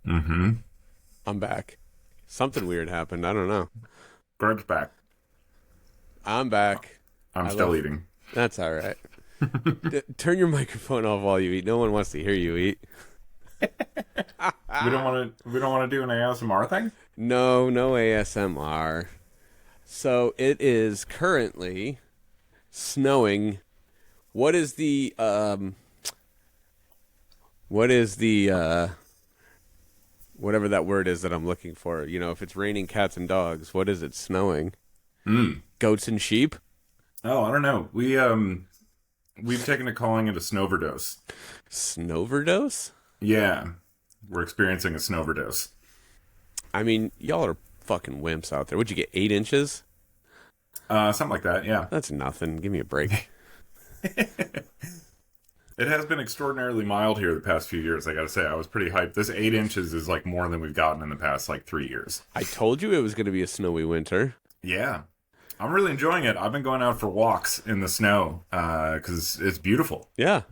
Mm-hmm. I'm back. Something weird happened. I don't know. Greg's back. I'm back. I'm I still love. eating. That's all right. Turn your microphone off while you eat. No one wants to hear you eat. We don't want to. We don't want to do an ASMR thing. No, no ASMR. So it is currently snowing. What is the what is the whatever that word is that I'm looking for? You know, if it's raining cats and dogs, what is it snowing? Mm. Goats and sheep? Oh, I don't know. We've taken to calling it a snowverdose. Snoverdose? Yeah, we're experiencing a snowverdose. I mean, y'all are fucking wimps out there. Would you get 8 inches? Something like that. Yeah. That's nothing. Give me a break. It has been extraordinarily mild here the past few years. I gotta say, I was pretty hyped. This 8 inches is like more than we've gotten in the past like 3 years. I told you it was going to be a snowy winter. Yeah, I'm really enjoying it. I've been going out for walks in the snow because it's beautiful. Yeah.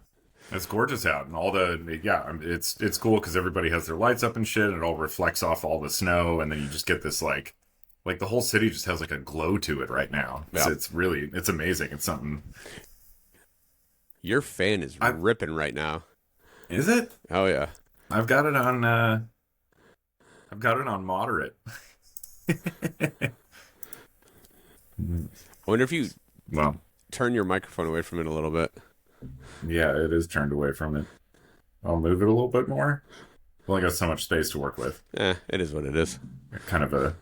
It's gorgeous out, and it's cool because everybody has their lights up and shit, and it all reflects off all the snow, and then you just get this like the whole city just has like a glow to it right now. Yeah. It's amazing. It's something. Your fan is I ripping right now. Is it? Oh, yeah. I've got it on. I've got it on moderate. I wonder if you Well, turn your microphone away from it a little bit. yeah, it is turned away from it. I'll move it a little bit more. I've only got so much space to work with. It is what it is. Kind of a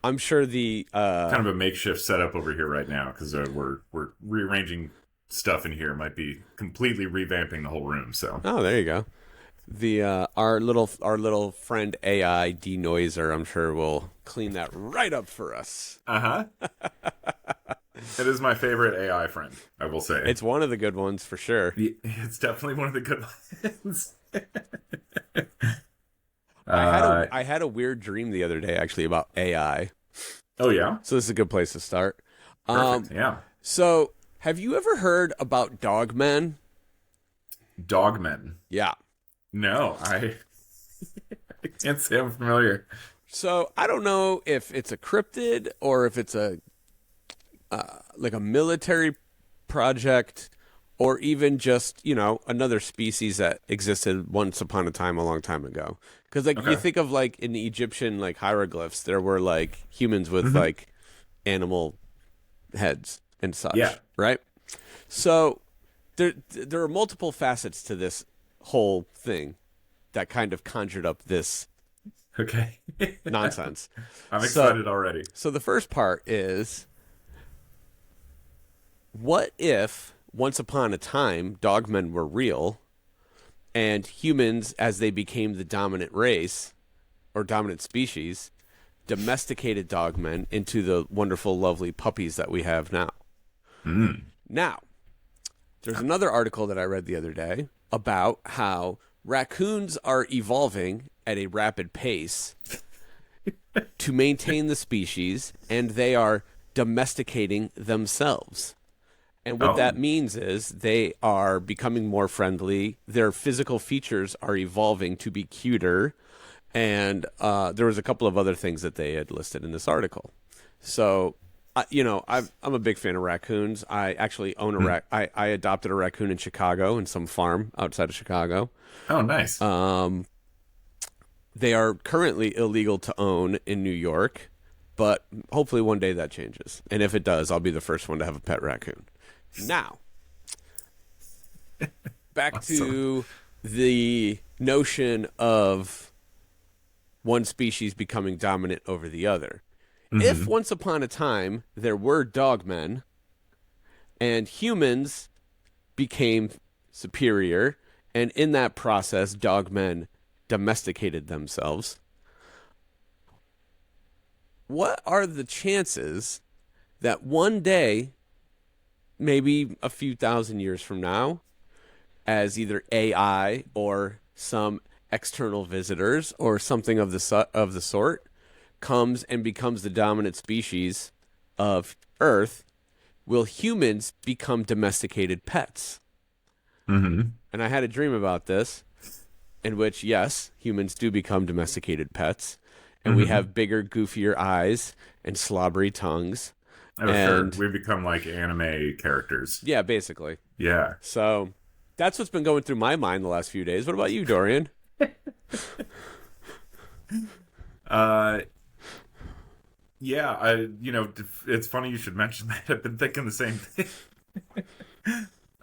I'm sure the kind of a makeshift setup over here right now because we're rearranging stuff in here. Might be completely revamping the whole room. So oh, there you go. The our little friend AI denoiser, I'm sure will clean that right up for us. uh huh. It is my favorite AI friend. I will say It's one of the good ones for sure. it's definitely one of the good ones. I had a weird dream the other day actually about AI. Oh yeah, So this is a good place to start. perfect. Yeah, So have you ever heard about dogmen? dogmen. Yeah. No, I can't say I'm familiar. So I don't know if it's a cryptid or if it's a like a military project or even just, you know, another species that existed once upon a time a long time ago. Because like you Okay. think of like in the Egyptian like hieroglyphs, there were like humans with like animal heads and such, Yeah. right? So there are multiple facets to this whole thing that kind of conjured up this Okay. nonsense. I'm So excited already. so the first part is, what if once upon a time dogmen were real and humans, as they became the dominant race or dominant species, domesticated dogmen into the wonderful, lovely puppies that we have now? Mm. Now, there's another article that I read the other day about how raccoons are evolving at a rapid pace to maintain the species, and they are domesticating themselves. And what that Oh. means is they are becoming more friendly. Their physical features are evolving to be cuter. And there was a couple of other things that they had listed in this article. So, you know, I'm a big fan of raccoons. I actually own a Hmm. I adopted a raccoon in Chicago, in some farm outside of Chicago. Oh, nice. They are currently illegal to own in New York, but hopefully one day that changes. And if it does, I'll be the first one to have a pet raccoon. Now, back Awesome. to the notion of one species becoming dominant over the other. If Hmm. once upon a time there were dogmen and humans became superior, and in that process, dogmen domesticated themselves, what are the chances that one day, maybe a few thousand years from now, as either AI or some external visitors or something of the sort comes and becomes the dominant species of Earth, will humans become domesticated pets? Hmm. And I had a dream about this, in which, yes, humans do become domesticated pets, and we Hmm. have bigger, goofier eyes and slobbery tongues. Oh, sure. And We become like anime characters. yeah, basically. Yeah. So that's what's been going through my mind the last few days. What about you, Dorian? Uh, yeah. It's funny you should mention that. I've been thinking the same thing.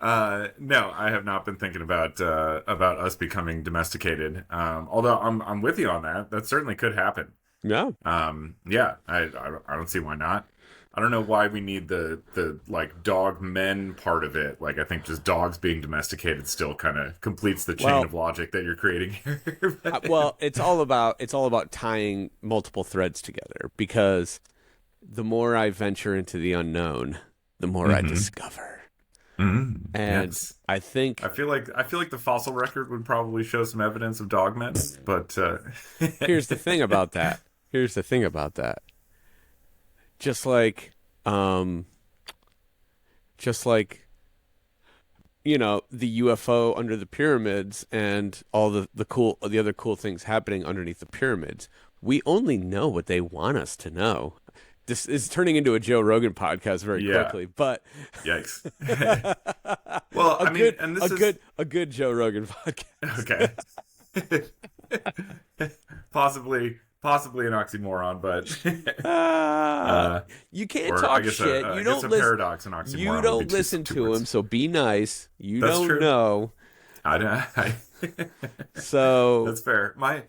No, I have not been thinking about us becoming domesticated. Although I'm with you on that. That certainly could happen. Yeah. Yeah, I don't see why not. I don't know why we need the like dog men part of it. Like I think just dogs being domesticated still kind of completes the chain Well, of logic that you're creating here. well, it's all about tying multiple threads together because the more I venture into the unknown, the more I Hmm. discover. And Yes. I think I feel like the fossil record would probably show some evidence of dog men, but here's the thing about that. Here's the thing about that. Just like, um, just like the UFO under the pyramids and all the other cool things happening underneath the pyramids. We only know what they want us to know. This is turning into a Joe Rogan podcast very yeah, quickly, but yikes. Well, a I mean, good and a this is good a good Joe Rogan podcast. okay. Possibly an oxymoron, but Ah, uh, you can't or I talk guess shit. I guess a paradox and You oxymoron would be don't two listen two to him, words. so be nice. You That's don't true. know. I don't. So That's fair. My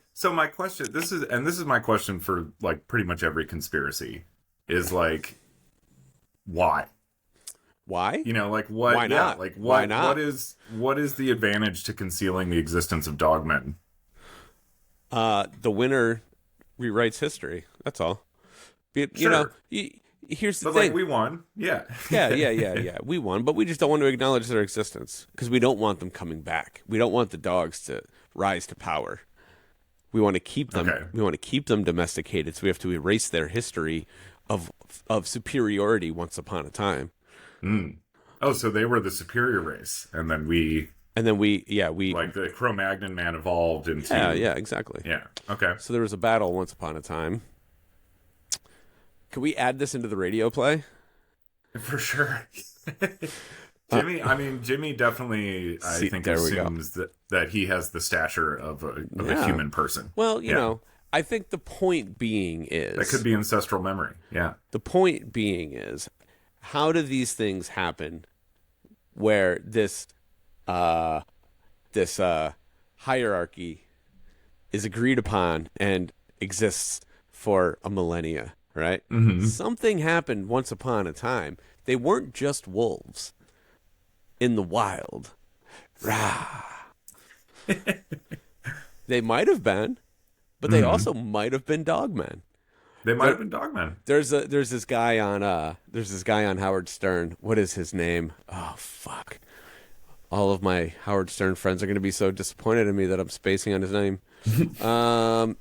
question. This is my question for like pretty much every conspiracy, is like why? why? Like what? Why Yeah, not? like Why what? not? What is the advantage to concealing the existence of dogmen? The winner rewrites history. That's all. Sure, Here's the but like thing. we won. Yeah. Yeah. We won, but we just don't want to acknowledge their existence because we don't want them coming back. We don't want the dogs to rise to power. We want to keep them. Okay. We want to keep them domesticated. So we have to erase their history of superiority once upon a time. Mm. Oh, so they were the superior race, and then we, And then we like the Cro-Magnon man, evolved into. yeah, exactly. Yeah. Okay. So there was a battle once upon a time. Can we add this into the radio play? For sure. Uh, Jimmy definitely, I See, think, there we go. assumes that he has the stature of a Yeah. human person. Well, Yeah. I think the point being is That could be ancestral memory. Yeah. the point being is how do these things happen where this hierarchy is agreed upon and exists for a millennia, right? Hmm. Something happened once upon a time. They weren't just wolves in the wild. Rah. They might have been, but they also might have been dogmen. They might have been dogmen. There's this guy on Howard Stern. What is his name? Oh fuck. All of my Howard Stern friends are going to be so disappointed in me that I'm spacing on his name.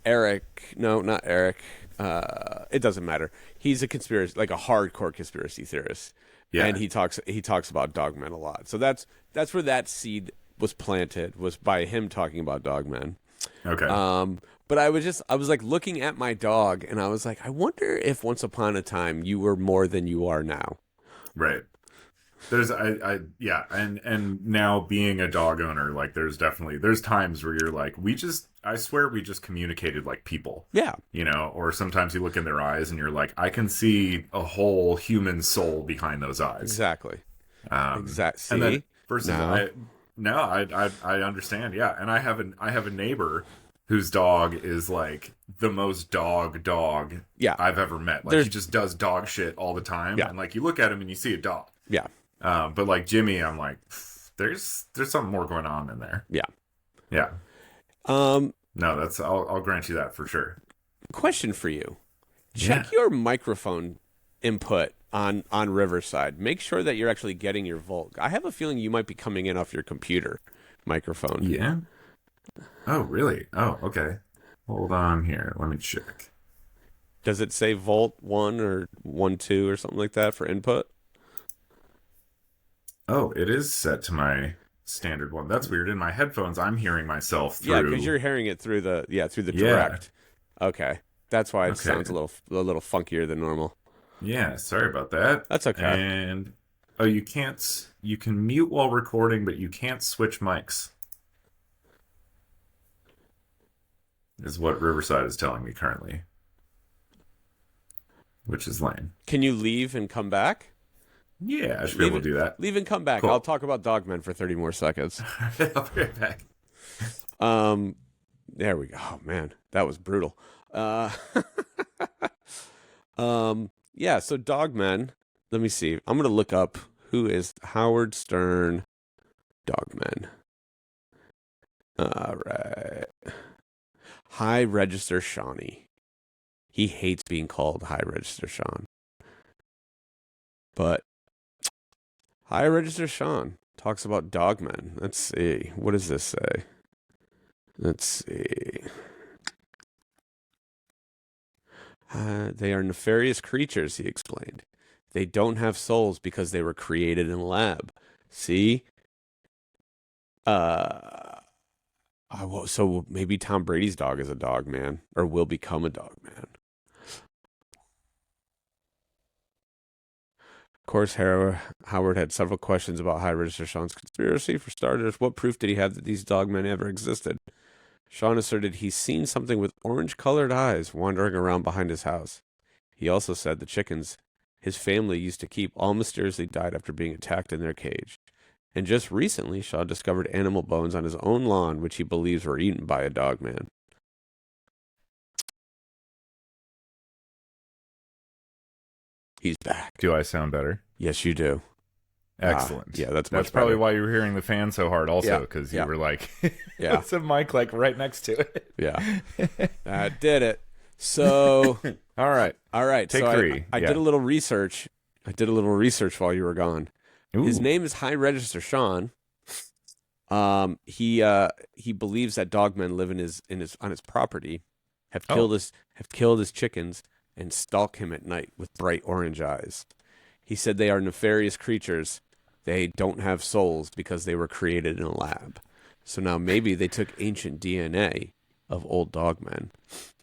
Eric. No, not Eric. It doesn't matter. He's a conspiracy, like a hardcore conspiracy theorist. Yeah. And he talks about dogmen a lot. So that's where that seed was planted, was by him talking about dogmen. Okay. But I was like looking at my dog and I was like, I wonder if once upon a time you were more than you are now. Right. Yeah, and now being a dog owner, like there's times where you're like, I swear we just communicated like people. Yeah. Or sometimes you look in their eyes and you're like, I can see a whole human soul behind those eyes. Exactly. See? And then versus No. I understand. Yeah. And I have a neighbor whose dog is like the most dog Yeah. I've ever met. Like he just does dog shit all the time. Yeah. And like you look at him and you see a dog. Yeah. But like Jimmy, I'm like, there's something more going on in there. Yeah. Yeah. Um, No, I'll grant you that for sure. Question for you. Check your microphone input on Riverside. Make sure that you're actually getting your volt. I have a feeling you might be coming in off your computer microphone. Yeah. Oh, really? Oh, okay. Hold on here. Let me check. Does it say volt 1 or 1.2 or something like that for input? Oh, it is set to my standard one. That's weird. In my headphones, I'm hearing myself Yeah, because through. you're hearing it through the Yeah. direct. Okay, that's why it Okay. sounds a little funkier than normal. Yeah. Sorry about that. That's okay. And oh, you can't. You can mute while recording, but you can't switch mics. Is what Riverside is telling me currently, which is lame. Can you leave and come back? Yeah, I should be Leave able it, to do that. leave and come back. I'll Cool. talk about Dogmen for 30 more seconds. I'll be right back. Um, there we go. Oh man, that was brutal. Uh, yeah. So Dogmen. Let me see. I'm gonna look up who is Howard Stern Dogmen. All right. High Register Shawnee. He hates being called High Register Sean. But High Register Sean talks about dogmen. Let's see. What does this say? Let's see. They are nefarious creatures, he explained. They don't have souls because they were created in a lab. See? So maybe Tom Brady's dog is a dog man, or will become a dog man. Of course, Howard had several questions about High Register Sean's conspiracy. For starters, what proof did he have that these dogmen ever existed? Sean asserted he's seen something with orange-colored eyes wandering around behind his house. He also said the chickens his family used to keep all mysteriously died after being attacked in their cage. And just recently, Shaw discovered animal bones on his own lawn, which he believes were eaten by a dogman. He's back. Do I sound better? Yes, you do. Excellent. Yeah, that's That's much probably better. why you were hearing the fan so hard, also, Yeah, because yeah. you were like, Yeah. "What's a mic like right next to it?" Yeah, I did it. So, All right, all right. take so three. I Yeah. did a little research. I did a little research while you were gone. His Ooh. name is High Register Sean. He believes that dogmen live on his property, have killed his chickens, and stalk him at night with bright orange eyes. He said they are nefarious creatures. They don't have souls because they were created in a lab. So now maybe they took ancient DNA of old dogmen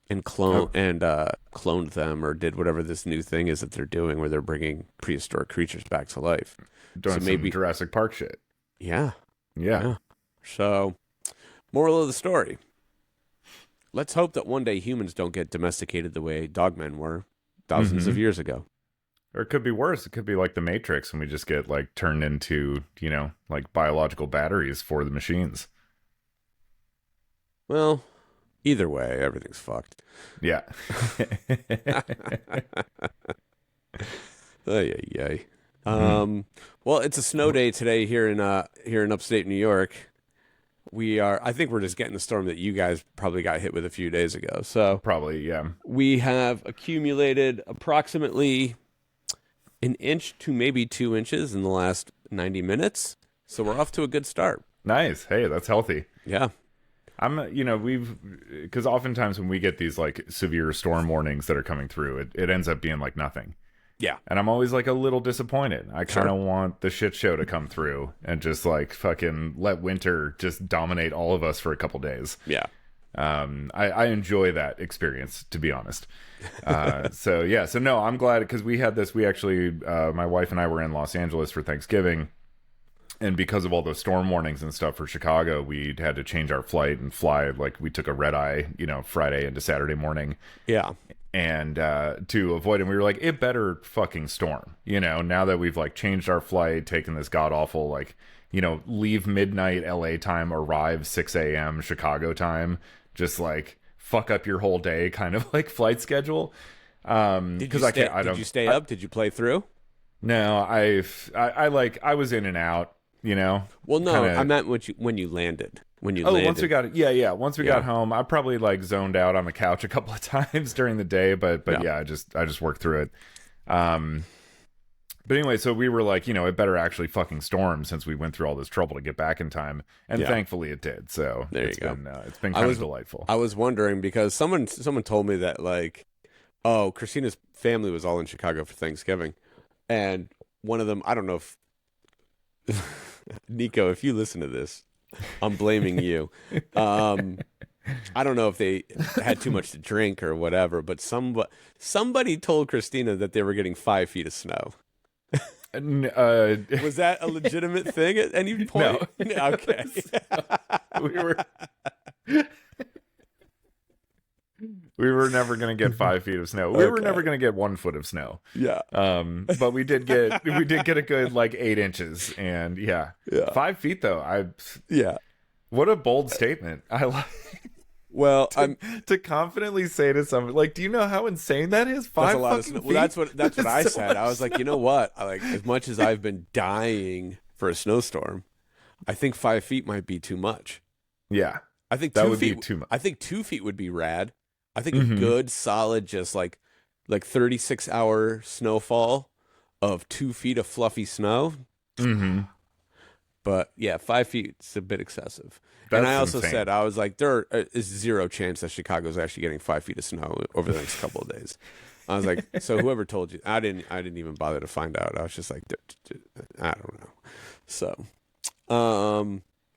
and cloned them, or did whatever this new thing is that they're doing, where they're bringing prehistoric creatures back to life. Doing So some maybe, Jurassic Park shit. yeah. Yeah. Yeah. So, moral of the story. Let's hope that one day humans don't get domesticated the way dogmen were thousands of years ago. Or it could be worse. It could be like the Matrix, and we just get like turned into, like biological batteries for the machines. Well, either way, everything's fucked. Yeah. Ay, ay, ay. Well, it's a snow day today here in upstate New York. I think we're just getting the storm that you guys probably got hit with a few days ago. So Probably, yeah. we have accumulated approximately an inch to maybe 2 inches in the last 90 minutes. So we're off to a good start. Nice. Hey, that's healthy. Yeah. Because oftentimes when we get these like severe storm warnings that are coming through, it ends up being like nothing. Yeah. And I'm always like a little disappointed. I kind of Sure. want the shit show to come through and just like fucking let winter just dominate all of us for a couple days. Yeah. I enjoy that experience, to be honest. So no, I'm glad, because we had this. We actually, my wife and I were in Los Angeles for Thanksgiving, and because of all those storm warnings and stuff for Chicago, we had to change our flight and fly. Like, we took a red eye, Friday into Saturday morning. Yeah. And to avoid it, we were like, it better fucking storm. Now that we've like changed our flight, taken this god awful like, leave midnight LA time, arrive 6 a.m. Chicago time, just like fuck up your whole day kind of like flight schedule. Did you stay up? Did you play through? No, I was in and out, Well, no, kinda. I meant when you landed. When you Oh, landed. once we got once we got home, I probably like zoned out on the couch a couple of times during the day, but yeah, I just worked through it. But anyway, so we were like, it better actually fucking storm, since we went through all this trouble to get back in time, and thankfully it did. So There you go. It's been kind of delightful. I was wondering, because someone told me that, like, oh, Christina's family was all in Chicago for Thanksgiving, and one of them, I don't know if Nico, if you listen to this, I'm blaming you. Um, I don't know if they had too much to drink or whatever, but somebody told Christina that they were getting 5 feet of snow. Was that a legitimate thing at any point? No. Okay. we were we were never going to get 5 feet of snow. We were never going to get 1 foot of snow. Yeah. But we did get a good like 8 inches, and yeah. 5 feet though. Yeah. What a bold statement. I like. Well, to confidently say to someone, like, do you know how insane that is? That's a 5 lot of fucking snow. Well, feet? that's what I so said. I was like, you know what? As much as I've been dying for a snowstorm, I think 5 feet might be too much. Yeah. I think that 2 would feet. be too much. I think 2 feet would be rad. I think a good, solid, just like 36-hour snowfall of 2 feet of fluffy snow. Mm-hmm. But yeah, 5 feet is a bit excessive. That's and I also insane. said, I was like, there is zero chance that Chicago's actually getting 5 feet of snow over the next couple of days. I was like, so whoever told you, I didn't even bother to find out. I was just like, I don't know. So,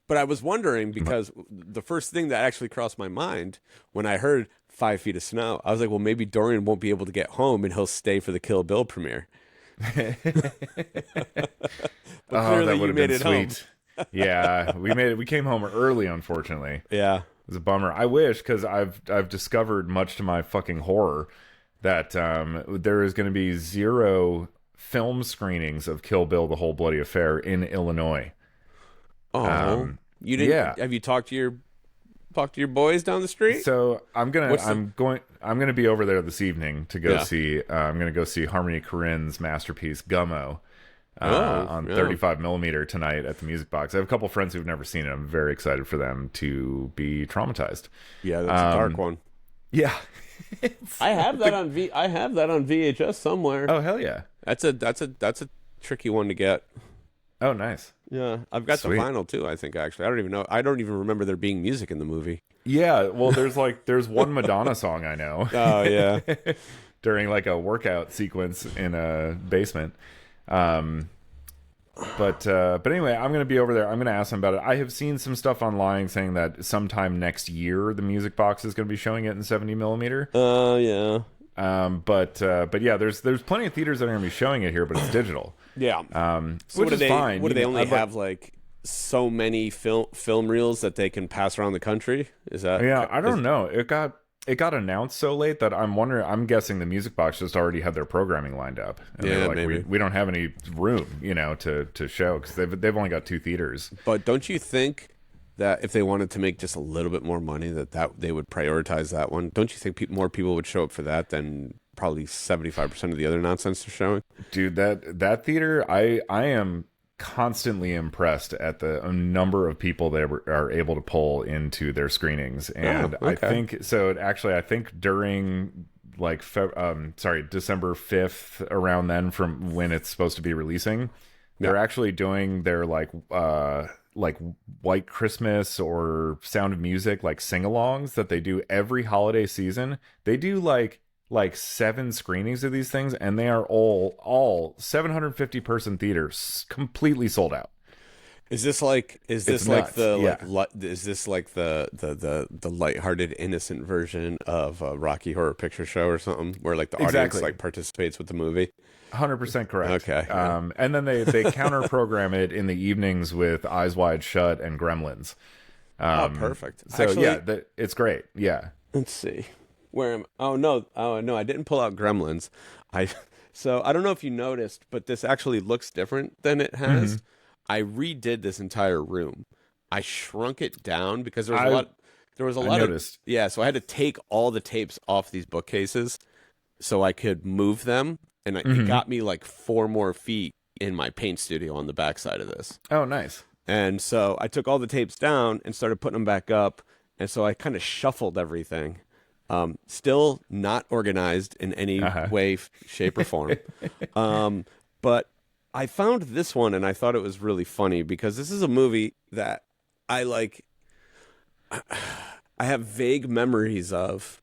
but I was wondering, because the first thing that actually crossed my mind when I heard 5 feet of snow, I was like, well, maybe Dorian won't be able to get home and he'll stay for the Kill Bill premiere. Oh, that would have been sweet. Yeah, we came home early, unfortunately. Yeah. It was a bummer. I wish, because I've discovered, much to my fucking horror, that there is going to be 0 film screenings of Kill Bill: The Whole Bloody Affair in Illinois. Oh, you didn't? Yeah. Have you talked to your boys down the street? So I'm gonna be over there this evening to go see. I'm gonna go see Harmony Korine's masterpiece Gummo on 35mm tonight at the Music Box. I have a couple friends who've never seen it. I'm very excited for them to be traumatized. Yeah, that's a dark one. Yeah, I have that on VHS somewhere. Oh hell yeah! That's a tricky one to get. Oh nice. Yeah, I've got Sweet. the vinyl too. I think actually, I don't even know. I don't even remember there being music in the movie. Yeah, well, there's one Madonna song I know. Oh yeah, during like a workout sequence in a basement. But anyway, I'm going to be over there. I'm going to ask them about it. I have seen some stuff online saying that sometime next year the Music Box is going to be showing it in 70mm. Oh yeah. But yeah, there's plenty of theaters that are going to be showing it here, but it's digital. Yeah. So which is fine. What do they only have like so many film reels that they can pass around the country? Is that? Yeah, I don't know. It got announced so late that I'm guessing the Music Box just already had their programming lined up. And yeah, they're like, maybe. We don't have any room, to show, because they've only got 2 theaters. But don't you think that if they wanted to make just a little bit more money, that they would prioritize that one? Don't you think more people would show up for that than probably 75% of the other nonsense they're showing? Dude, that theater, I am constantly impressed at the number of people they are able to pull into their screenings. And okay. I think during like December 5th, around then, from when it's supposed to be releasing, they're actually doing their like White Christmas or Sound of Music, like sing-alongs that they do every holiday season. They do like 7 screenings of these things, and they are all 750 person theaters, completely sold out. Is this like the lighthearted, innocent version of a Rocky Horror Picture Show or something, where like the audience like participates with the movie? 100% correct. Okay. And then they counter program it in the evenings with Eyes Wide Shut and Gremlins. Perfect. So actually, it's great. Yeah. Let's see. Where am? Oh no! I didn't pull out Gremlins. So I don't know if you noticed, but this actually looks different than it has. Mm-hmm. I redid this entire room. I shrunk it down because there was a lot of so I had to take all the tapes off these bookcases so I could move them, and it got me like 4 more feet in my paint studio on the backside of this. Oh, nice. And so I took all the tapes down and started putting them back up, and so I kind of shuffled everything. Still not organized in any way, shape, or form. But I found this one, and I thought it was really funny because this is a movie that I like. I have vague memories of,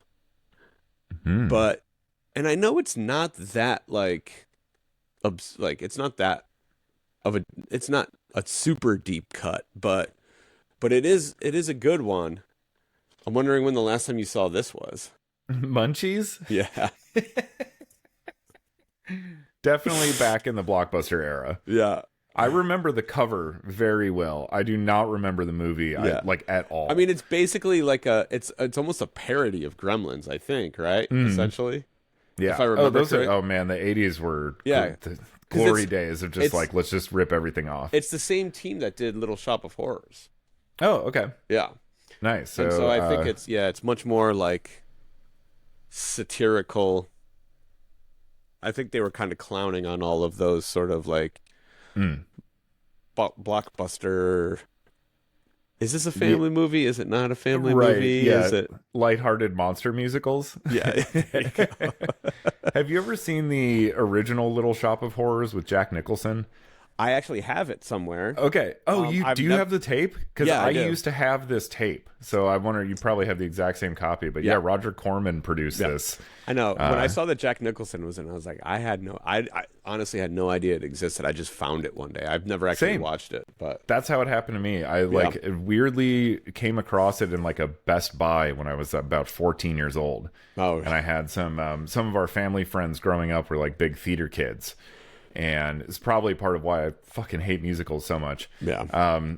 and I know it's not that it's not a super deep cut, but it is a good one. I'm wondering when the last time you saw this was. Munchies? Yeah. Definitely back in the Blockbuster era. Yeah. I remember the cover very well. I do not remember the movie Yeah. like at all. I mean, it's basically like it's almost a parody of Gremlins, I think, right? Essentially. yeah. If I remember oh man, the 80s were Yeah. the glory days of just it's- like let's just rip everything off. It's the same team that did Little Shop of Horrors. Oh, okay. Yeah. Nice. And so I think it's much more like satirical. I think they were kind of clowning on all of those sort of like blockbuster. Is this a family movie? Is it not a family movie? Yeah. Is it lighthearted monster musicals? Yeah. There you go. Have you ever seen the original Little Shop of Horrors with Jack Nicholson? I actually have it somewhere. Okay. Oh, do you have the tape? Because Yeah, I I do. used to have this tape, so I wonder you probably have the exact same copy. But yeah, Roger Corman produced this. I know. When I saw that Jack Nicholson was in, I was like, I honestly had no idea it existed. I just found it one day. I've never actually Same. watched it, but That's how it happened to me. I like weirdly came across it in like a Best Buy when I was about 14 years old. oh, And I had some of our family friends growing up were like big theater kids. And it's probably part of why I fucking hate musicals so much. yeah.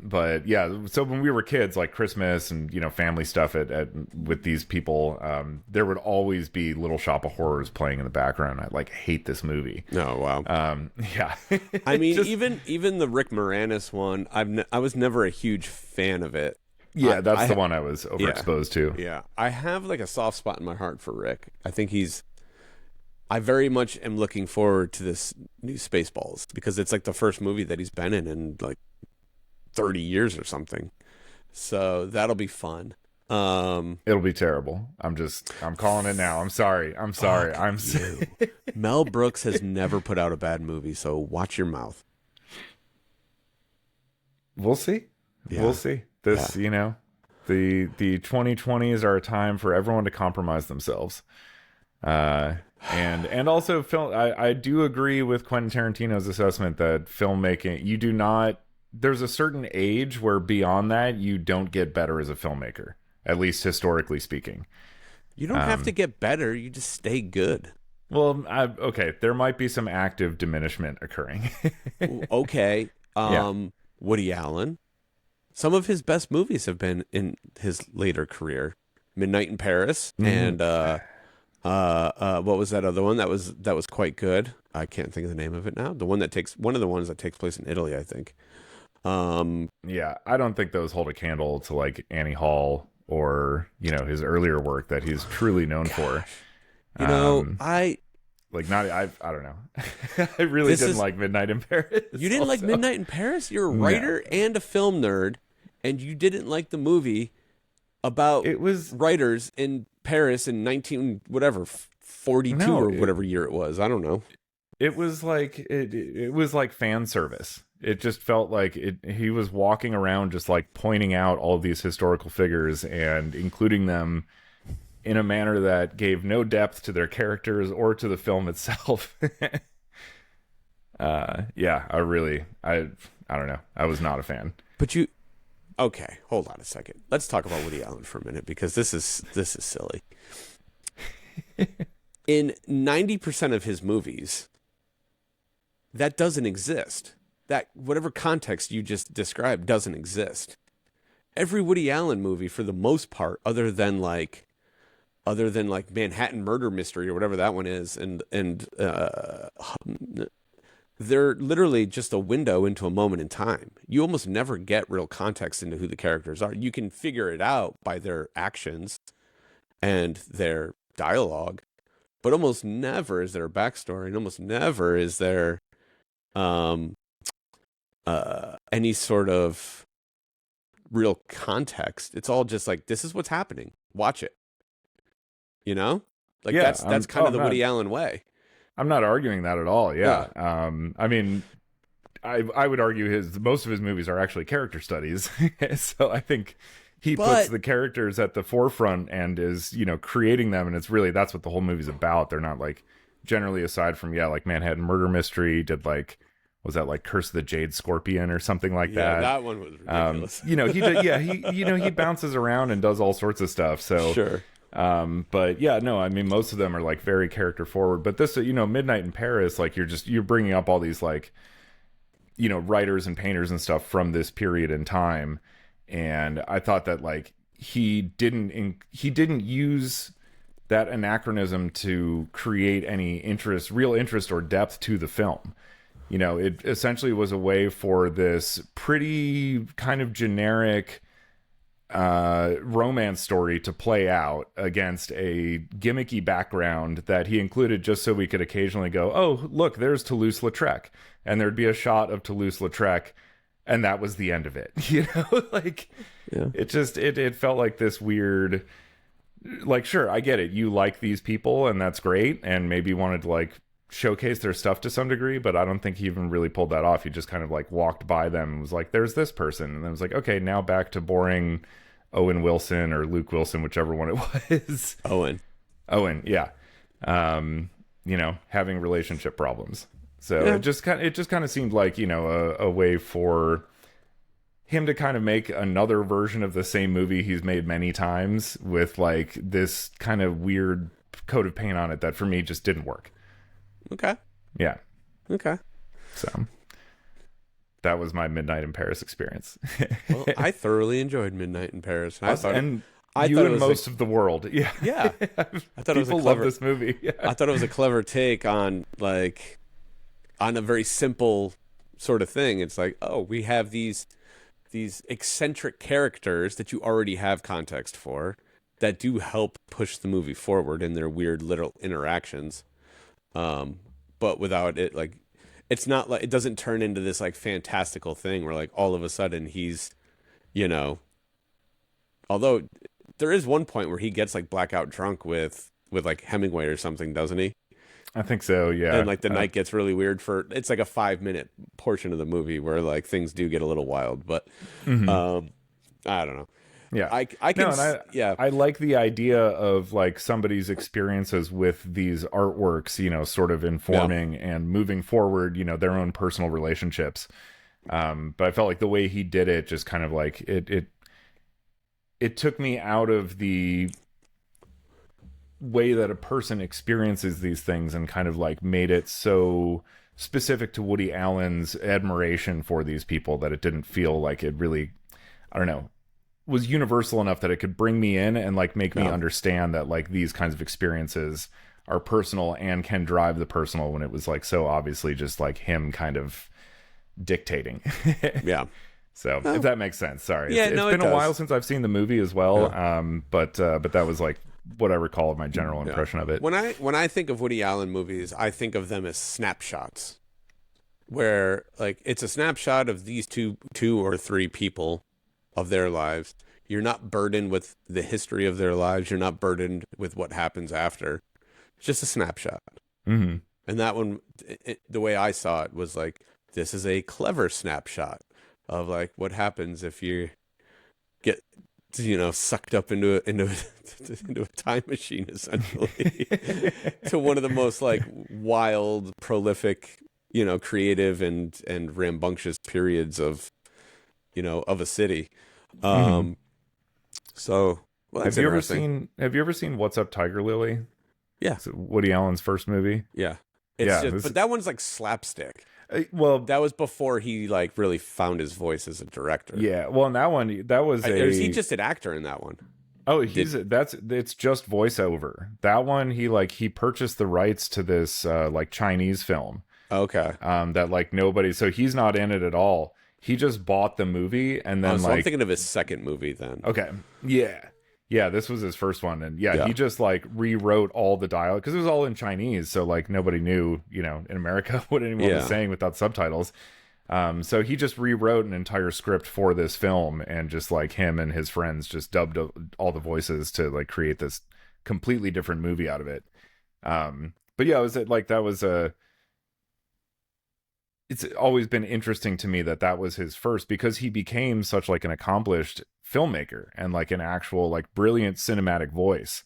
But yeah, so when we were kids, like Christmas and family stuff with these people, there would always be Little Shop of Horrors playing in the background. I like hate this movie. Oh wow. Yeah. I mean, Just- even the Rick Moranis one, I was never a huge fan of it. yeah, that's the one I was overexposed to. Yeah, I have like a soft spot in my heart for Rick. I think I very much am looking forward to this new Spaceballs because it's like the first movie that he's been in like 30 years or something. So that'll be fun. It'll be terrible. I'm calling it now. I'm sorry. Mel Brooks has never put out a bad movie, so watch your mouth. We'll see. Yeah. We'll see. This, the 2020s are a time for everyone to compromise themselves. And also film. I do agree with Quentin Tarantino's assessment that filmmaking, there's a certain age where beyond that you don't get better as a filmmaker, at least historically speaking. You don't have to get better; you just stay good. Well, okay, there might be some active diminishment occurring. Okay. Yeah. Woody Allen. Some of his best movies have been in his later career. Midnight in Paris and what was that other one that was quite good? I can't think of the name of it now. One of the ones that takes place in Italy, I think. Yeah, I don't think those hold a candle to like Annie Hall or his earlier work that he's truly known for. I don't know. I really didn't like Midnight in Paris. You didn't like Midnight in Paris? You're a writer and a film nerd, and you didn't like the movie about writers in Paris in 42 or whatever year it was. I don't know. It was like it was like fan service. It just felt like he was walking around just like pointing out all of these historical figures and including them in a manner that gave no depth to their characters or to the film itself. Yeah, I don't know. I was not a fan. But okay, hold on a second. Let's talk about Woody Allen for a minute because this is silly. In 90% of his movies, that doesn't exist. That whatever context you just described doesn't exist. Every Woody Allen movie, for the most part, other than like Manhattan Murder Mystery or whatever that one is, and they're literally just a window into a moment in time. You almost never get real context into who the characters are. You can figure it out by their actions and their dialogue, but almost never is there a backstory, and almost never is there any sort of real context. It's all just like, this is what's happening. Watch it. Like that's kind of the Woody Allen way. I'm not arguing that at all. Yeah. I mean, I would argue most of his movies are actually character studies. So I think he puts the characters at the forefront and is, creating them. And that's what the whole movie's about. They're not like generally, aside from, like Manhattan Murder Mystery did like was that like Curse of the Jade Scorpion or something like Yeah, that. that one was ridiculous. He bounces around and does all sorts of stuff. So Sure. but yeah, no, I mean, most of them are like very character forward, but this, Midnight in Paris, like you're bringing up all these like, writers and painters and stuff from this period in time. And I thought that like he didn't use that anachronism to create any real interest or depth to the film. It essentially was a way for this pretty kind of generic romance story to play out against a gimmicky background that he included just so we could occasionally go, oh, look, there's Toulouse-Lautrec. And there'd be a shot of Toulouse-Lautrec, and that was the end of it. Like, Yeah. it felt like this weird, like, sure, I get it. You like these people, and that's great, and maybe wanted to, like, showcase their stuff to some degree, but I don't think he even really pulled that off. He just kind of, like, walked by them and was like, there's this person. And then it was like, okay, now back to boring Owen Wilson or Luke Wilson, whichever one it was. Owen, yeah. Having relationship problems. So Yeah. it just kind of seemed like, a way for him to kind of make another version of the same movie he's made many times with like this kind of weird coat of paint on it that for me just didn't work. Okay. Yeah. Okay. So that was my Midnight in Paris experience. Well, I thoroughly enjoyed Midnight in Paris. And I thought you it and was most of the world. Yeah. Yeah. I thought it was a People clever, love this movie. Yeah. I thought it was a clever take on a very simple sort of thing. It's like, oh, we have these eccentric characters that you already have context for that do help push the movie forward in their weird little interactions. But without it, like, it's not like, it doesn't turn into this like fantastical thing where like all of a sudden he's, although there is one point where he gets like blackout drunk with like Hemingway or something, doesn't he? I think so, yeah. And like the night gets really weird it's like a 5-minute portion of the movie where like things do get a little wild, but I don't know. Yeah, I can. I like the idea of like somebody's experiences with these artworks, sort of informing and moving forward, their own personal relationships. But I felt like the way he did it just kind of like it took me out of the way that a person experiences these things and kind of like made it so specific to Woody Allen's admiration for these people that it didn't feel like it really, I don't know, was universal enough that it could bring me in and like make me understand that like these kinds of experiences are personal and can drive the personal, when it was like so obviously just like him kind of dictating. Yeah. So if that makes sense, sorry. Yeah, it's no, been it a while does. since I've seen the movie as well. Yeah. But that was like what I recall of my general impression of it. When I think of Woody Allen movies, I think of them as snapshots, where like it's a snapshot of these two or three people of their lives. You're not burdened with the history of their lives. You're not burdened with what happens after. It's just a snapshot. Mm-hmm. And that one, the way I saw it was like, this is a clever snapshot of like what happens if you get, sucked up into a time machine, essentially, to one of the most like wild, prolific, creative and rambunctious periods of a city. So, well, that's have you ever seen What's Up, Tiger Lily? Yeah. It's Woody Allen's first movie. Yeah. But that one's like slapstick. Well, That was before he like really found his voice as a director. yeah. Well, in that one, that was Or is he just an actor in that one? Oh, it's just voiceover. That one, he purchased the rights to this like Chinese film. Okay. That like nobody, so he's not in it at all. He just bought the movie and then So like I'm thinking of his second movie then. okay, yeah, this was his first one, and Yeah. he just like rewrote all the dialogue because it was all in Chinese, so like nobody knew, in America what anyone was saying without subtitles. So he just rewrote an entire script for this film, and just like him and his friends just dubbed all the voices to like create this completely different movie out of it. But yeah, it's always been interesting to me that was his first, because he became such like an accomplished filmmaker and like an actual like brilliant cinematic voice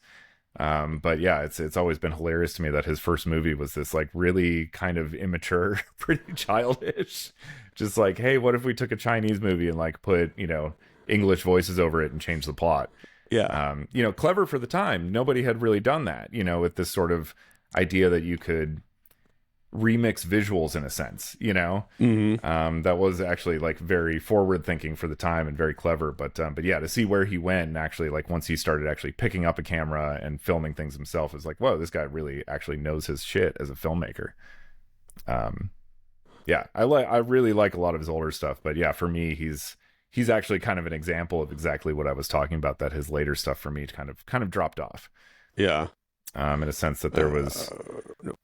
But yeah, it's always been hilarious to me that his first movie was this like really kind of immature, pretty childish. Just like, hey, what if we took a Chinese movie and like put, English voices over it and change the plot? Yeah. Clever for the time. Nobody had really done that, with this sort of idea that you could remix visuals in a sense, that was actually like very forward thinking for the time and very clever. But yeah, to see where he went and actually like once he started actually picking up a camera and filming things himself is like, whoa, this guy really actually knows his shit as a filmmaker. Yeah, I really like a lot of his older stuff, but yeah, for me, he's actually kind of an example of exactly what I was talking about, that his later stuff for me kind of dropped off. Yeah. In a sense that there was no.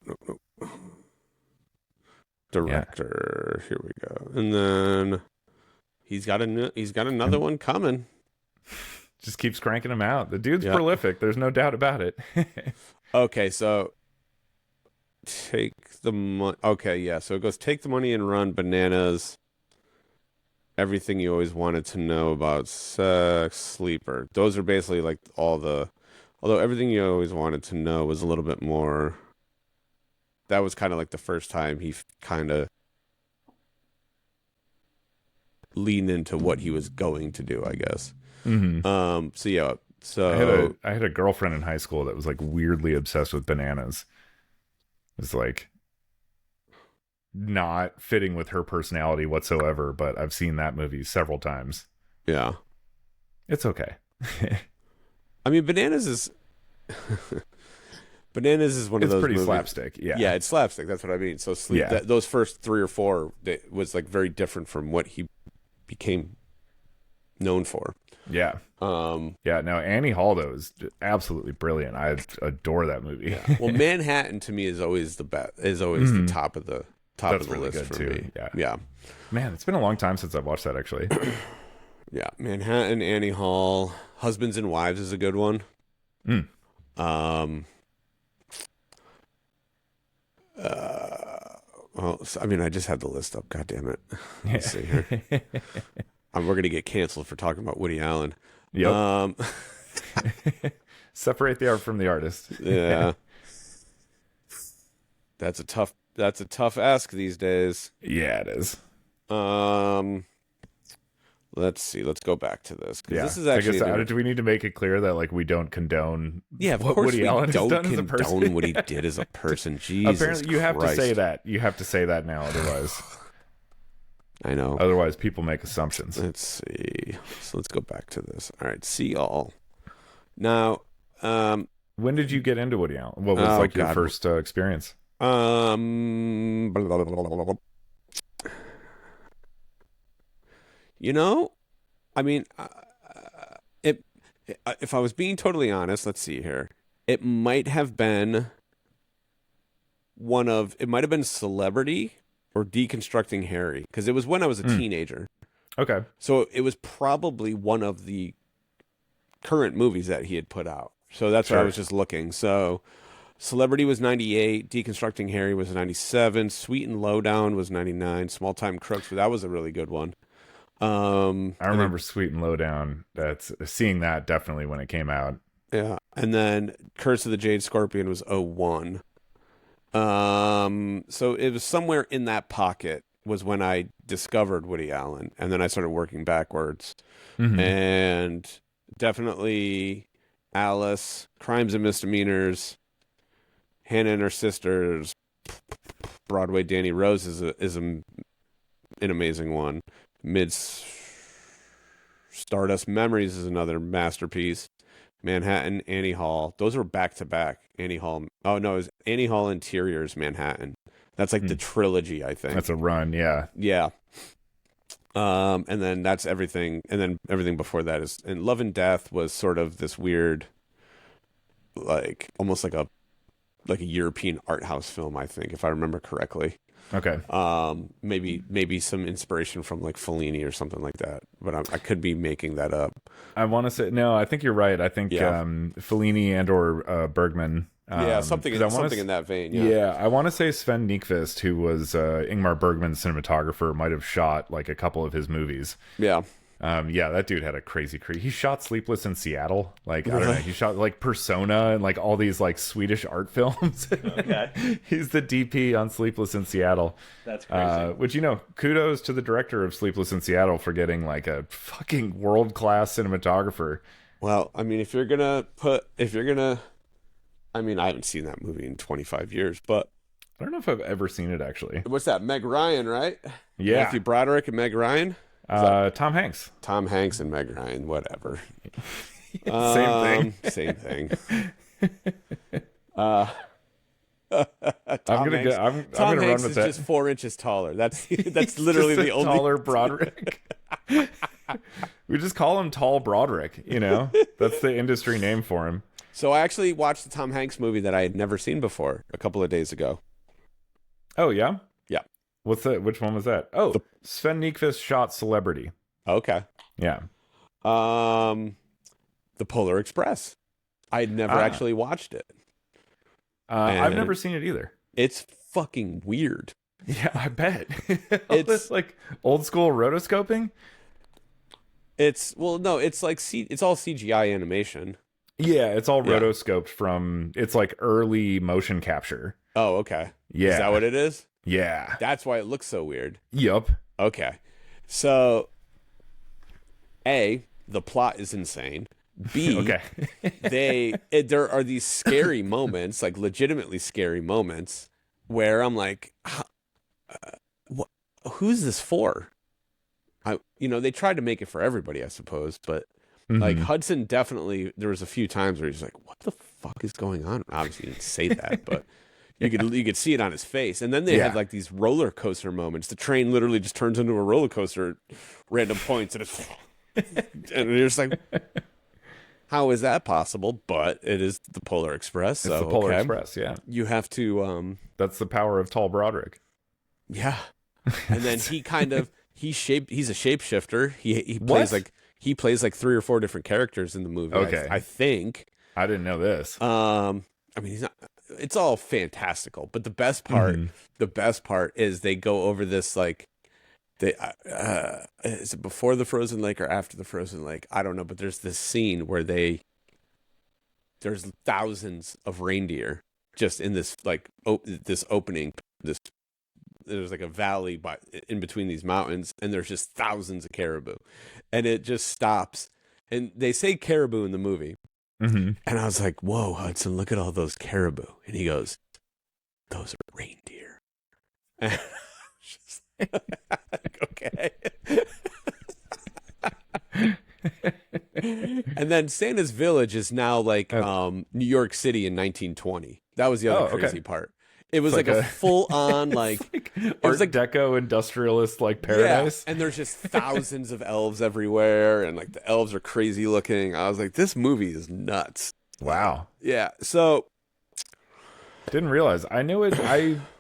Director. Yeah. Here we go. And then he's got another one coming. Just keeps cranking them out. The dude's prolific. There's no doubt about it. Okay, so take the money. Okay, yeah. So it goes Take the Money and Run, Bananas, Everything You Always Wanted to Know About Sex, Sleeper. Those are basically like all the. Although Everything You Always Wanted to Know was a little bit more. That was kind of like the first time he kind of leaned into what he was going to do, I guess. Mm-hmm. So yeah. So I had a girlfriend in high school that was like weirdly obsessed with bananas. It's like not fitting with her personality whatsoever, but I've seen that movie several times. Yeah. It's okay. I mean, Bananas is one of those pretty movies. Slapstick. Yeah. Yeah, it's slapstick. That's what I mean. So those first 3 or 4 was like very different from what he became known for. Yeah. Yeah, no, Annie Hall though is absolutely brilliant. I adore that movie. Yeah. Well, Manhattan to me is always the best. Is always the top of the really list good for too. me. Yeah. Yeah. Man, it's been a long time since I've watched that actually. Yeah, Manhattan, Annie Hall, Husbands and Wives is a good one. Well, I mean, I just had the list up. God damn it. Let's see here. We're going to get canceled for talking about Woody Allen. Yep. Separate the art from the artist. Yeah. That's a tough ask these days. Yeah, it is. Let's see. Let's go back to this. Yeah. This is actually. I guess, do we need to make it clear that like we don't condone? Yeah, of what course Woody we Allen don't has done as a person. condone what he did as a person. Jesus Apparently, you have Christ. to say that. You have to say that now, otherwise. I know. Otherwise, people make assumptions. Let's see. So let's go back to this. All right. See all. Now, when did you get into Woody Allen? What was your first experience? I mean, if I was being totally honest, let's see here. It might have been Celebrity or Deconstructing Harry, because it was when I was a teenager. Okay. So it was probably one of the current movies that he had put out. So that's what I was just looking. So Celebrity was 98, Deconstructing Harry was 97, Sweet and Lowdown was 99, Small Time Crooks, that was a really good one. I remember Sweet and Lowdown. That's seeing that definitely when it came out. Yeah. And then Curse of the Jade Scorpion was 01. So it was somewhere in that pocket was when I discovered Woody Allen, and then I started working backwards. Mm-hmm. And definitely Alice, Crimes and Misdemeanors, Hannah and Her Sisters, Broadway Danny Rose is an amazing one. Stardust Memories is another masterpiece. Manhattan, Annie Hall. Those were back to back. Annie Hall. Oh no, it was Annie Hall Interiors, Manhattan. That's like the trilogy, I think. That's a run, yeah. Yeah. And then that's everything. And then everything before that is, and Love and Death was sort of this weird, like almost like a European art house film, I think, if I remember correctly. Okay. Maybe some inspiration from like Fellini or something like that, but I could be making that up. I want to say no. I think you're right. I think Fellini and or Bergman. Something in that vein. Yeah, I want to say Sven Nykvist, who was Ingmar Bergman's cinematographer, might have shot like a couple of his movies. Yeah. Yeah, that dude had a crazy career. He shot Sleepless in Seattle. Like, I don't know. Really? He shot like Persona and like all these like Swedish art films. Okay. He's the DP on Sleepless in Seattle. That's crazy. Which, you know, kudos to the director of Sleepless in Seattle for getting like a fucking world-class cinematographer. Well, I mean, I mean, I haven't seen that movie in 25 years, but I don't know if I've ever seen it actually. what's that? Meg Ryan, right? Yeah. Matthew Broderick and Meg Ryan? Tom Hanks. Tom Hanks and Meg Ryan, whatever. Same thing. Same thing. I'm gonna Tom run Hanks with is that. just 4 inches taller. That's literally Just the a only taller Broderick. We just call him Tall Broderick. You know, that's the industry name for him. So I actually watched the Tom Hanks movie that I had never seen before a couple of days ago. Oh yeah, Yeah. what's that? Which one was that? Oh, Sven Nykvist shot Celebrity. Okay. Yeah. The Polar Express. I had never actually watched it. I've And- never seen it either. It's fucking weird. Yeah, I bet. It's- It's like old school rotoscoping. It's it's all CGI animation. Yeah, it's all Yeah. rotoscoped from. It's like early motion capture. Oh, okay. Yeah. Is that what it is? Yeah. That's why it looks so weird. Yup. Okay. So A, the plot is insane. B, Okay. there are these scary moments, like legitimately scary moments, where I'm like, what? Who's this for? They tried to make it for everybody, I suppose, but like Mhm. Hudson definitely. There was a few times where he's like, "What the fuck is going on?" Obviously, he didn't say that, but you could see it on his face. And then they had Yeah. like these roller coaster moments. The train literally just turns into a roller coaster at random points, and it's and you're just like, how is that possible? But it is the Polar Express. It's So the Polar okay. Express. Yeah, You have to, that's the power of Tall Broderick. yeah. And then he's a shapeshifter. He What? plays like 3 or 4 different characters in the movie. Okay. I think. I didn't know this. I mean, he's not. It's all fantastical, but the best part is they go over this like, is it before the frozen lake or after the frozen lake? I don't know, but there's this scene where there's thousands of reindeer just in this like this opening. There's like a valley in between these mountains, and there's just thousands of caribou, and it just stops. And they say caribou in the movie, Mm-hmm. and I was like, "Whoa, Hudson, look at all those caribou!" And he goes, "Those are reindeer." And I was just like, okay. And then Santa's Village is now like New York City in 1920. That was the other crazy part. It was like a full on like Art Deco industrialist like paradise. Yeah, and there's just thousands of elves everywhere, and like the elves are crazy looking. I was like, this movie is nuts. Wow. Yeah. So Didn't realize. I knew it.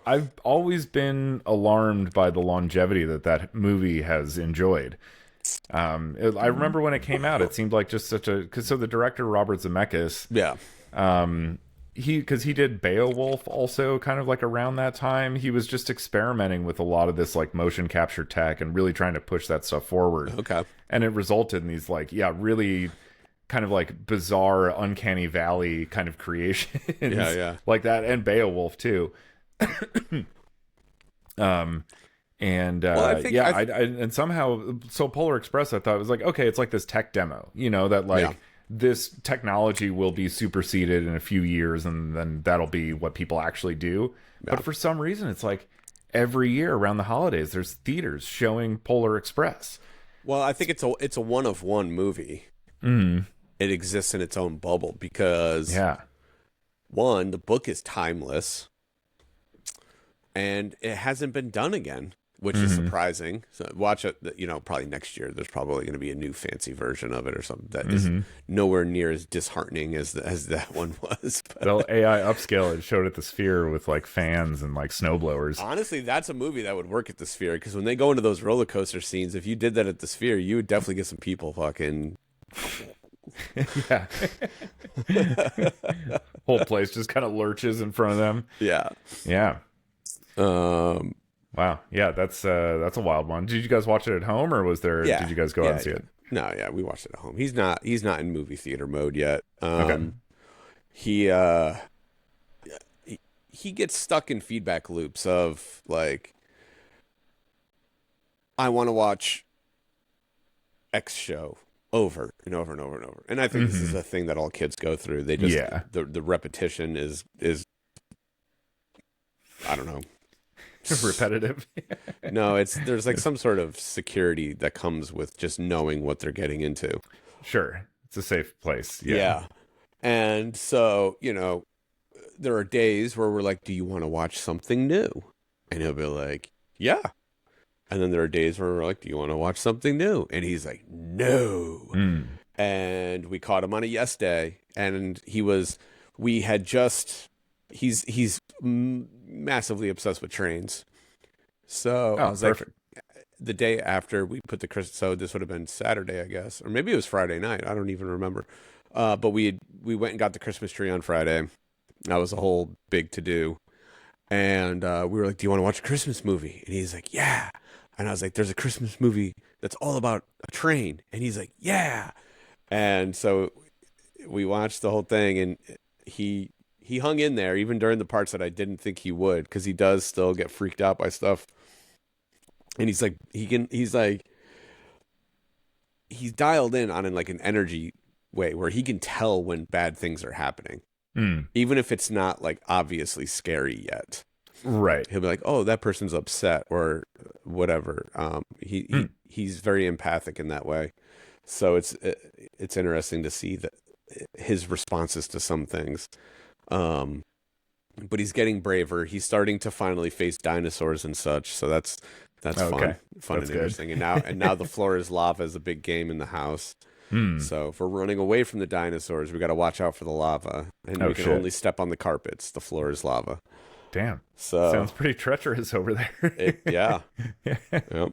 I've always been alarmed by the longevity that movie has enjoyed. I remember when it came out, it seemed like just such a so the director Robert Zemeckis, yeah. because he did Beowulf also kind of like around that time. He was just experimenting with a lot of this like motion capture tech and really trying to push that stuff forward. Okay. And it resulted in these like really kind of like bizarre uncanny valley kind of creations. Yeah. Like that, and Beowulf too. And and somehow, so Polar Express, I thought it was like, okay, it's like this tech demo, that like this technology will be superseded in a few years, and then that'll be what people actually do. But for some reason, it's like every year around the holidays, there's theaters showing Polar Express. Well, I think it's a one of one movie. It exists in its own bubble because one, the book is timeless, and it hasn't been done again, which is surprising. So watch it, probably next year. There's probably going to be a new fancy version of it or something that is nowhere near as disheartening as that one was. But they'll AI upscale it, showed at the Sphere with like fans and like snowblowers. honestly, that's a movie that would work at the Sphere, because when they go into those roller coaster scenes, if you did that at the Sphere, you would definitely get some people fucking. Yeah. Whole place just kind of lurches in front of them. Yeah. Yeah. What Wow. Yeah, that's a wild one. Did you guys watch it at home, or Yeah, did you guys go out yeah, and see yeah. it? No, yeah, we watched it at home. He's not in movie theater mode yet. Okay. He he gets stuck in feedback loops of like, I want to watch X show over and over and over and over. And I think this is Hmm. a thing that all kids go through. They just Yeah. the repetition is I don't know. Repetitive. No, there's like some sort of security that comes with just knowing what they're getting into. Sure. It's a safe place. Yeah. Yeah. And so, there are days where we're like, do you want to watch something new? And he'll be like, yeah. And then there are days where we're like, do you want to watch something new? And he's like, no. Mm. And we caught him on a yes day. And we had just, he's massively obsessed with trains. So I Oh, was like, perfect. the day after we put the Christmas, so this would have been Saturday, I guess, or maybe it was Friday night. I don't even remember. But we went and got the Christmas tree on Friday. That was a whole big to do. And we were like, do you want to watch a Christmas movie? And he's like, yeah. And I was like, there's a Christmas movie that's all about a train. And he's like, yeah. And so we watched the whole thing, and he hung in there even during the parts that I didn't think he would, because he does still get freaked out by stuff. And he's dialed in on like an energy way where he can tell when bad things are happening, Mm. even if it's not like obviously scary yet. Right. He'll be like, "Oh, that person's upset," or whatever. Mm. He's very empathic in that way, so it's interesting to see that his responses to some things. Um, but he's getting braver. He's starting to finally face dinosaurs and such. So that's fun, Okay. fun That's and good. interesting. And now the floor is lava is a big game in the house. Mm. So if we're running away from the dinosaurs, we got to watch out for the lava, and Oh we can shit. only step on the carpets. The floor is lava. Damn. So Sounds pretty treacherous over there. yeah. Yep.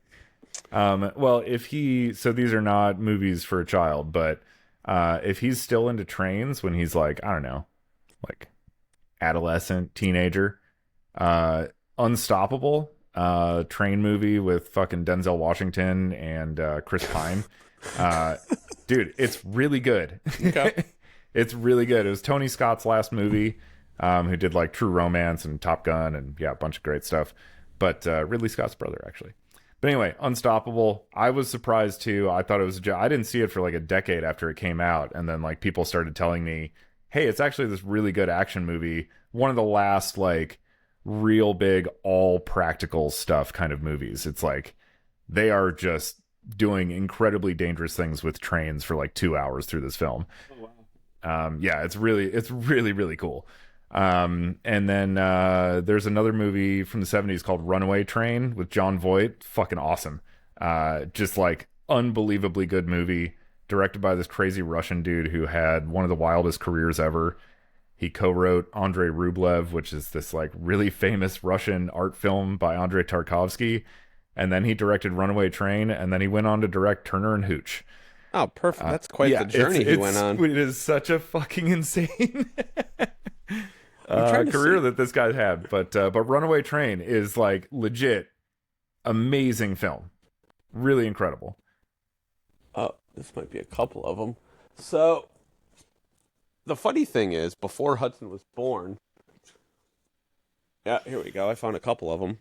Well, so these are not movies for a child, but if he's still into trains when he's like, I don't know, like adolescent, teenager, Unstoppable, train movie with fucking Denzel Washington and Chris Pine. Uh, dude, it's really good. Okay. It's really good. It was Tony Scott's last movie, who did like True Romance and Top Gun and yeah, a bunch of great stuff. But Ridley Scott's brother, actually. But anyway, Unstoppable. I was surprised too. I thought it was I didn't see it for like a decade after it came out, and then like people started telling me, "Hey, it's actually this really good action movie. One of the last like real big all practical stuff kind of movies." It's like they are just doing incredibly dangerous things with trains for like 2 hours through this film. Oh, wow. Yeah, it's really cool. And then there's another movie from the 70s called Runaway Train with John Voight. Fucking awesome. Just like unbelievably good movie, directed by this crazy Russian dude who had one of the wildest careers ever. He co-wrote Andrei Rublev, which is this like really famous Russian art film by Andrei Tarkovsky. And then he directed Runaway Train, and then he went on to direct Turner and Hooch. Oh, perfect. That's quite Yeah, the journey he went on. It is such a fucking insane I'm trying to career see. that this guy had. But Runaway Train is like legit amazing film, really incredible. Oh, this might be a couple of them. So the funny thing is, before Hudson was born, yeah, here we go. I found a couple of them.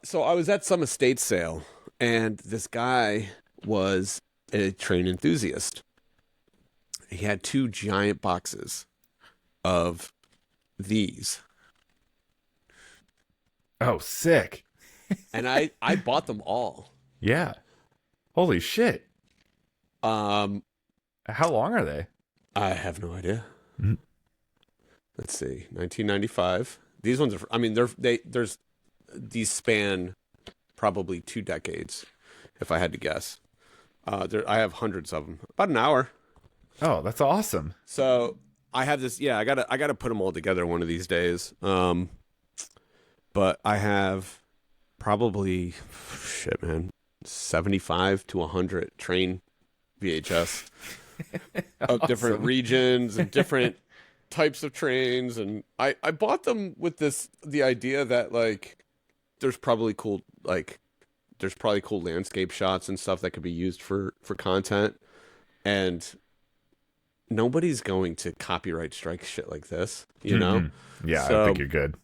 So I was at some estate sale, and this guy was a train enthusiast. He had two giant boxes of these, Oh, sick. and I bought them all. Yeah. Holy shit. Um, How long are they? I have no idea. Mhm. Let's see, 1995. These ones are. I mean, these span probably 2 decades, if I had to guess. I have hundreds of them. About an hour. Oh, that's awesome. So I have this. Yeah, I gotta put them all together one of these days. But I have probably shit, man, 75 to 100 train VHS of different Awesome. regions and different types of trains, and I bought them with the idea that like there's probably cool landscape shots and stuff that could be used for content, and nobody's going to copyright strike shit like this, you know? Yeah, I So think you're good.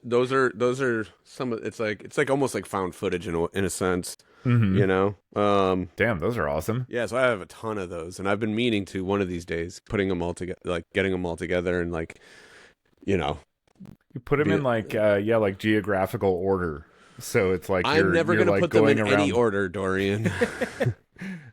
those are some of it's like almost like found footage in a sense, you know? Damn, those are awesome. Yeah, so I have a ton of those, and I've been meaning to one of these days putting them all together, like getting them all together, and like, you know, You put them in like like geographical order. So it's like I'm never going to like put them in going around... any order, Dorian.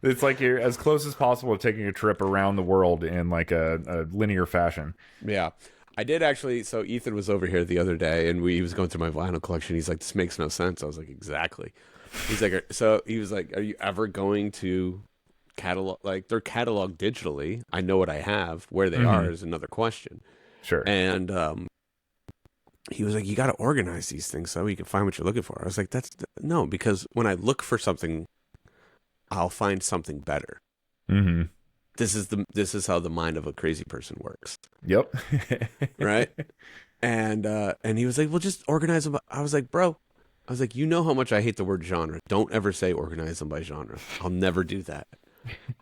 It's like you're as close as possible to taking a trip around the world in like a linear fashion. Yeah. I did actually. So Ethan was over here the other day, and he was going through my vinyl collection. He's like, "This makes no sense." I was like, "Exactly." He's like, so he was like, "Are you ever going to catalog? Like, they're cataloged digitally. I know what I have. Where they are is another question." Sure. And he was like, "You got to organize these things so you can find what you're looking for." I was like, no, because when I look for something, I'll find something better. Mm-hmm. This is how the mind of a crazy person works. Yep. Right. And he was like, "Well, just organize them." I was like, "Bro," I was like, "You know how much I hate the word genre. Don't ever say organize them by genre. I'll never do that."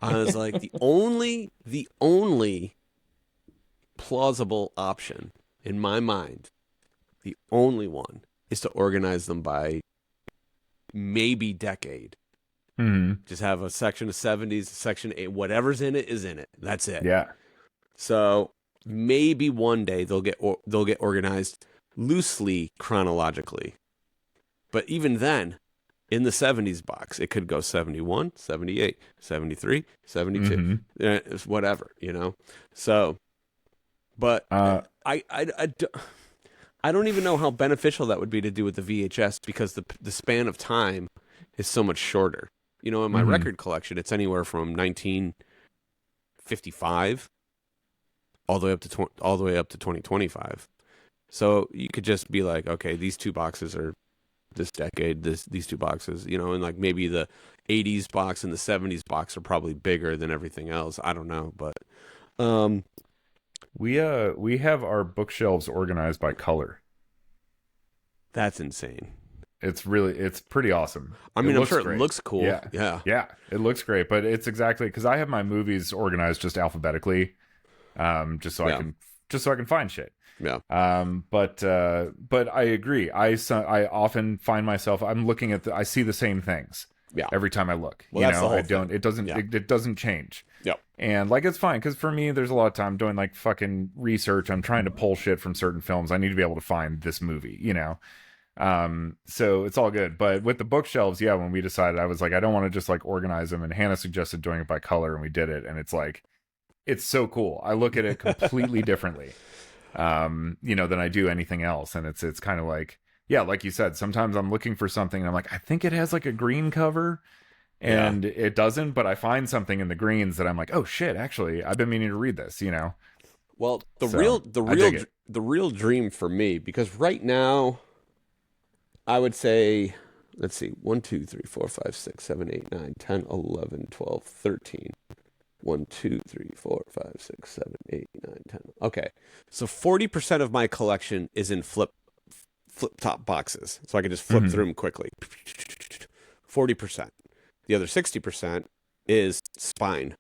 I was like, the only plausible option in my mind, the only one, is to organize them by maybe decade. Just have a section of 70s, a section 8, whatever's in it is in it. That's it. Yeah. So maybe one day they'll get organized loosely chronologically. But even then, in the 70s box, it could go 71, 78, 73, 72, whatever, you know? So, but I don't even know how beneficial that would be to do with the VHS, because the span of time is so much shorter. You know, in my record collection, it's anywhere from 1955 all the way up to 2025. So you could just be like, okay, these two boxes are this decade, these two boxes, you know, and like maybe the 80s box and the 70s box are probably bigger than everything else. I don't know, but we have our bookshelves organized by color. That's insane. It's pretty awesome. I mean, I'm sure it looks cool. Yeah. It looks great, but it's exactly because I have my movies organized just alphabetically, just so I can find shit. Yeah. But I agree. I often find myself I'm looking at I see the same things. Yeah. Every time I look, well, that's the whole thing. It doesn't. Yeah. It doesn't change. Yeah. And like it's fine because for me, there's a lot of time doing like fucking research. I'm trying to pull shit from certain films. I need to be able to find this movie. You know. So it's all good. But with the bookshelves, yeah, when we decided, I was like, I don't want to just like organize them. And Hannah suggested doing it by color, and we did it. And it's like, it's so cool. I look at it completely differently, you know, than I do anything else. And it's kind of like, yeah, like you said, sometimes I'm looking for something and I'm like, I think it has like a green cover, and it doesn't, but I find something in the greens that I'm like, oh shit, actually, I've been meaning to read this, you know? Well, the real dream for me, because right now, I would say, let's see, 1, 2, 3, 4, 5, 6, 7, 8, 9, 10, 11, 12, 13. 1, 2, 3, 4, 5, 6, 7, 8, 9, 10. Okay. So 40% of my collection is in flip top boxes. So I can just flip through them quickly. 40%. The other 60% is spine,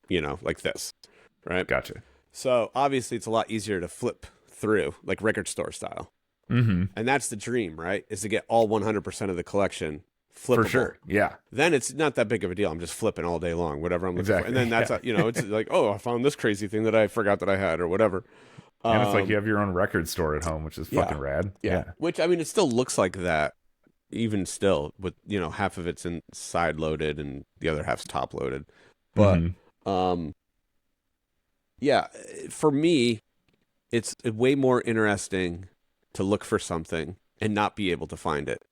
you know, like this. Right? Gotcha. So obviously it's a lot easier to flip through, like record store style. And that's the dream, right? Is to get all 100% of the collection flippable. For sure. Yeah. Then it's not that big of a deal. I'm just flipping all day long, whatever I'm looking for. And then that's, you know, it's like, oh, I found this crazy thing that I forgot that I had or whatever. And it's like you have your own record store at home, which is fucking rad. Yeah. Which, I mean, it still looks like that, even still, with, you know, half of it's side loaded and the other half's top loaded. But, yeah, for me, it's way more interesting to look for something and not be able to find it.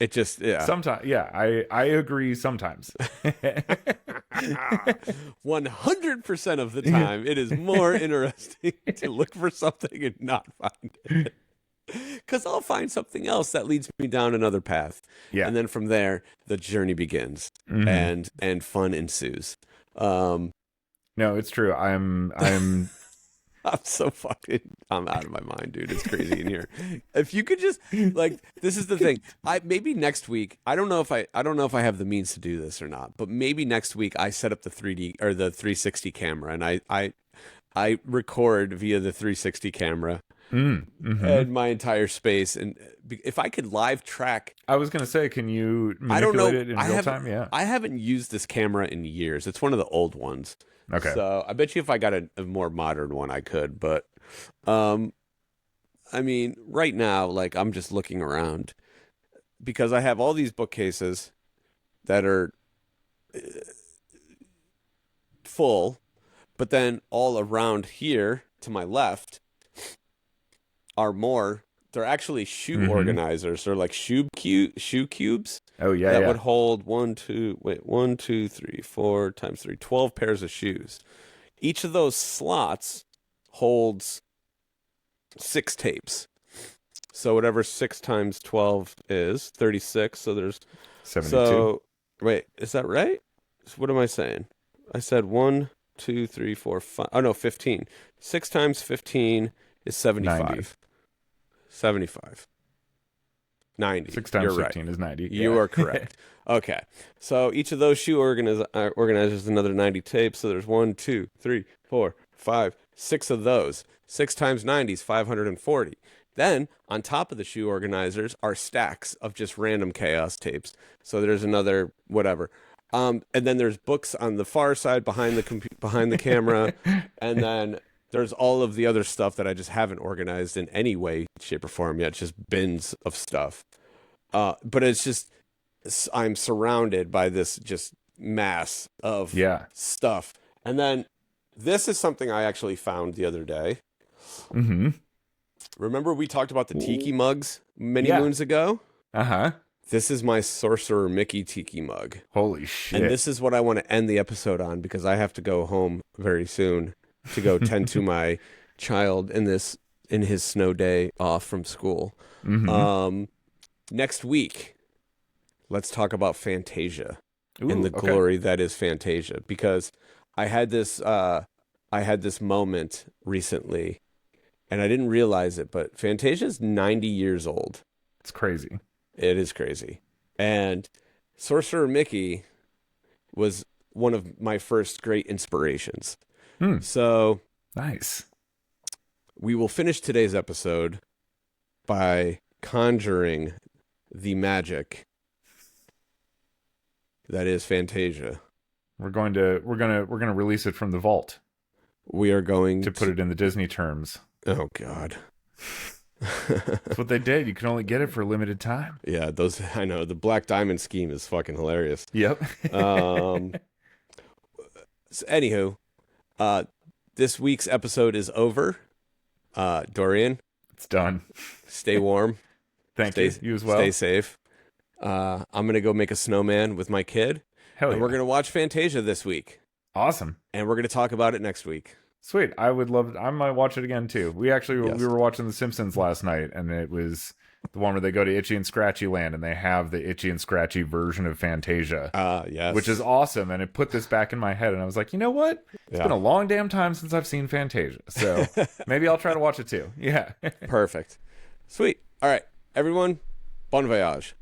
It just, Sometimes, yeah, I agree sometimes. 100% of the time, it is more interesting to look for something and not find it. Because I'll find something else that leads me down another path. Yeah. And then from there, the journey begins and fun ensues. No, it's true. I'm I'm out of my mind, dude. It's crazy in here. If you could just like, this is the thing. Maybe next week. I don't know if I have the means to do this or not. But maybe next week I set up the 3D or the 360 camera, and I record via the 360 camera and my entire space. And if I could live track, I was gonna say, can you I don't know. manipulate it in real time? Yeah. I haven't used this camera in years. It's one of the old ones. Okay. So I bet you if I got a more modern one, I could. But, I mean, right now, like I'm just looking around because I have all these bookcases that are full, but then all around here to my left are more. They're actually shoe organizers. They're like shoe cubes. Oh yeah, That yeah. would hold 1, 2, 3, 4 times 3, 12 pairs of shoes. Each of those slots holds 6 tapes. So whatever 6 times 12 is, 36. So there's 72. So wait, is that right? So what am I saying? I said 1, 2, 3, 4, 5. Oh no, 15. 6 times 15 is 75. 90. 75. 90. 6 times You're 15 right. is 90. You are correct. Okay. So each of those shoe organizers another 90 tapes. So there's 1, 2, 3, 4, 5, 6 of those. 6 times 90 is 540. Then on top of the shoe organizers are stacks of just random chaos tapes. So there's another whatever. And then there's books on the far side behind the camera, and then there's all of the other stuff that I just haven't organized in any way, shape, or form yet. Just bins of stuff. But it's just, I'm surrounded by this just mass of stuff. And then this is something I actually found the other day. Mm-hmm. Remember we talked about the tiki mugs many moons ago? Uh-huh. This is my Sorcerer Mickey tiki mug. Holy shit. And this is what I want to end the episode on because I have to go home very soon to go tend to my child in his snow day off from school. Next week, let's talk about Fantasia and the glory that is Fantasia, because I had this moment recently and I didn't realize it, but Fantasia is 90 years old. It's crazy. It is crazy. And Sorcerer Mickey was one of my first great inspirations. So nice. We will finish today's episode by conjuring the magic that is Fantasia. We're gonna release it from the vault. We are going to put it in the Disney terms. Oh God. That's what they did. You can only get it for a limited time. Yeah, I know. The Black Diamond scheme is fucking hilarious. Yep. So anywho, this week's episode is over. Dorian, it's done. Stay warm. Thank you. You as well. Stay safe. I'm gonna go make a snowman with my kid. Hell yeah. And we're gonna watch Fantasia this week. Awesome. And we're gonna talk about it next week. Sweet. I would love. I might watch it again too. We were watching The Simpsons last night, and it was the one where they go to Itchy and Scratchy Land, and they have the Itchy and Scratchy version of Fantasia. Yes. Which is awesome, and it put this back in my head, and I was like, you know what? It's been a long damn time since I've seen Fantasia, so maybe I'll try to watch it too. Yeah. Perfect. Sweet. All right, everyone. Bon voyage.